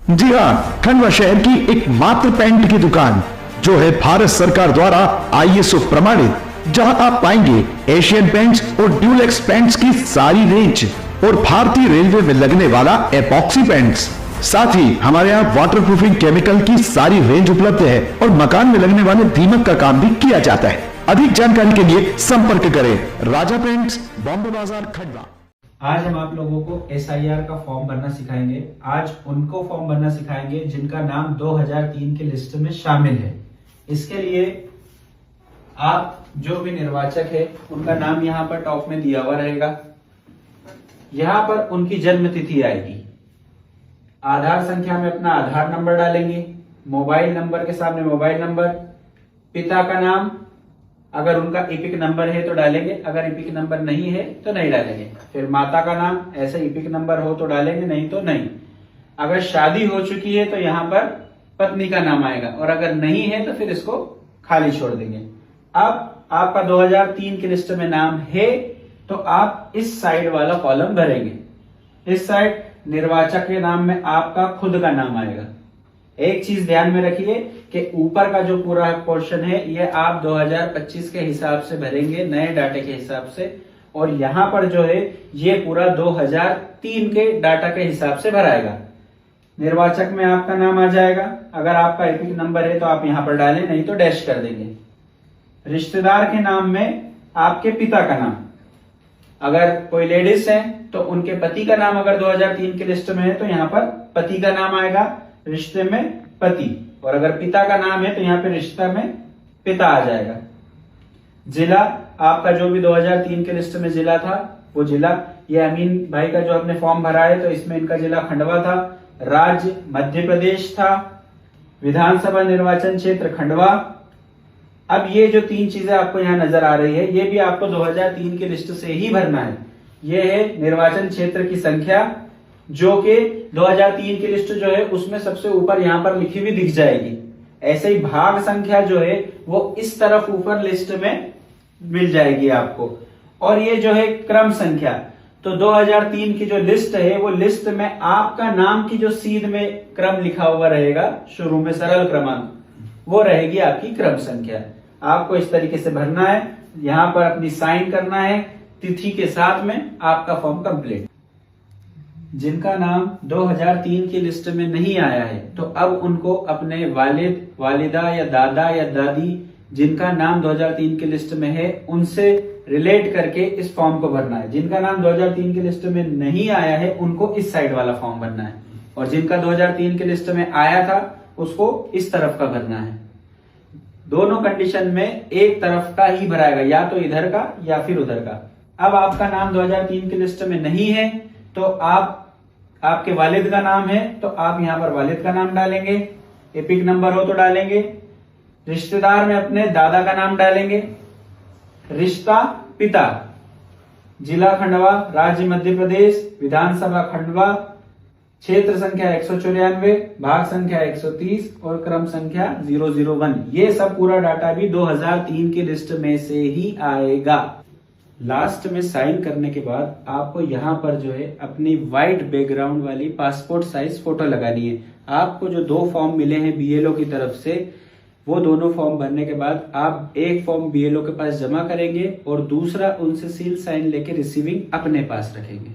जी हाँ, खंडवा शहर की एकमात्र पेंट की दुकान जो है भारत सरकार द्वारा ISO प्रमाणित, जहां आप पाएंगे एशियन पेंट्स और ड्यूलेक्स पेंट्स की सारी रेंज और भारतीय रेलवे में लगने वाला एपॉक्सी पेंट्स। साथ ही हमारे यहाँ वाटरप्रूफिंग केमिकल की सारी रेंज उपलब्ध है और मकान में लगने वाले दीमक का काम भी किया जाता है। अधिक जानकारी के लिए संपर्क करें राजा पेंट्स, बॉम्बे बाजार, खंडवा। आज हम आप लोगों को SIR का फॉर्म भरना सिखाएंगे। आज उनको फॉर्म भरना सिखाएंगे जिनका नाम 2003 की लिस्ट में शामिल है। इसके लिए आप जो भी निर्वाचक है उनका नाम यहाँ पर टॉप में दिया हुआ रहेगा। यहाँ पर उनकी जन्म तिथि आएगी। आधार संख्या में अपना आधार नंबर डालेंगे, मोबाइल नंबर के सामने मोबाइल नंबर, पिता का नाम, अगर उनका इपिक नंबर है तो डालेंगे, अगर इपिक नंबर नहीं है तो नहीं डालेंगे। फिर माता का नाम, ऐसे इपिक नंबर हो तो डालेंगे, नहीं तो नहीं। अगर शादी हो चुकी है तो यहाँ पर पत्नी का नाम आएगा, और अगर नहीं है तो फिर इसको खाली छोड़ देंगे। अब आपका 2003 की लिस्ट में नाम है तो आप इस साइड वाला कॉलम भरेंगे। इस साइड निर्वाचक के नाम में आपका खुद का नाम आएगा। एक चीज ध्यान में रखिए कि ऊपर का जो पूरा पोर्शन है ये आप 2025 के हिसाब से भरेंगे, नए डाटे के हिसाब से, और यहाँ पर जो है ये पूरा 2003 के डाटा के हिसाब से भराएगा। निर्वाचक में आपका नाम आ जाएगा। अगर आपका एपिक नंबर है तो आप यहाँ पर डालें, नहीं तो डैश कर देंगे। रिश्तेदार के नाम में आपके पिता का नाम, अगर कोई लेडीज है तो उनके पति का नाम अगर 2003 की लिस्ट में है तो यहाँ पर पति का नाम आएगा, रिश्ते में पति, और अगर पिता का नाम है तो यहाँ पे रिश्ता में पिता आ जाएगा। जिला आपका जो भी 2003 के लिस्ट में जिला था वो जिला, ये अमीन भाई का जो आपने फॉर्म भरा है तो इसमें इनका जिला खंडवा था। राज्य मध्य प्रदेश था। विधानसभा निर्वाचन क्षेत्र खंडवा। अब ये जो तीन चीजें आपको यहाँ नजर आ रही है ये भी आपको 2003 की लिस्ट से ही भरना है। ये है निर्वाचन क्षेत्र की संख्या, जो कि 2003 की लिस्ट जो है उसमें सबसे ऊपर यहाँ पर लिखी हुई दिख जाएगी। ऐसे ही भाग संख्या जो है वो इस तरफ ऊपर लिस्ट में मिल जाएगी आपको। और ये जो है क्रम संख्या, तो 2003 की जो लिस्ट है वो लिस्ट में आपका नाम की जो सीध में क्रम लिखा हुआ रहेगा, शुरू में सरल क्रमांक, वो रहेगी आपकी क्रम संख्या। आपको इस तरीके से भरना है, यहाँ पर अपनी साइन करना है तिथि के साथ में, आपका फॉर्म कंप्लीट। जिनका नाम 2003 की लिस्ट में नहीं आया है तो अब उनको अपने वालिद, वालिदा या दादा या दादी जिनका नाम 2003 की लिस्ट में है उनसे रिलेट करके इस फॉर्म को भरना है। जिनका नाम 2003 की लिस्ट में नहीं आया है उनको इस साइड वाला फॉर्म भरना है, और जिनका 2003 की लिस्ट में आया था उसको इस तरफ का भरना है। दोनों कंडीशन में एक तरफ का ही भराएगा, या तो इधर का या फिर उधर का। अब आपका नाम 2003 की लिस्ट में नहीं है तो आपके वालिद का नाम है तो आप यहाँ पर वालिद का नाम डालेंगे, एपिक नंबर हो तो डालेंगे। रिश्तेदार में अपने दादा का नाम डालेंगे। रिश्ता पिता, जिला खंडवा, राज्य मध्य प्रदेश, विधानसभा खंडवा, क्षेत्र संख्या 194, भाग संख्या 130 और क्रम संख्या 001। ये सब पूरा डाटा भी 2003 की लिस्ट में से ही आएगा। लास्ट में साइन करने के बाद आपको यहाँ पर जो है अपनी व्हाइट बैकग्राउंड वाली पासपोर्ट साइज फोटो लगानी है। आपको जो 2 फॉर्म मिले हैं BLO की तरफ से, वो दोनों फॉर्म भरने के बाद आप एक फॉर्म BLO के पास जमा करेंगे और दूसरा उनसे सील साइन लेके रिसीविंग अपने पास रखेंगे।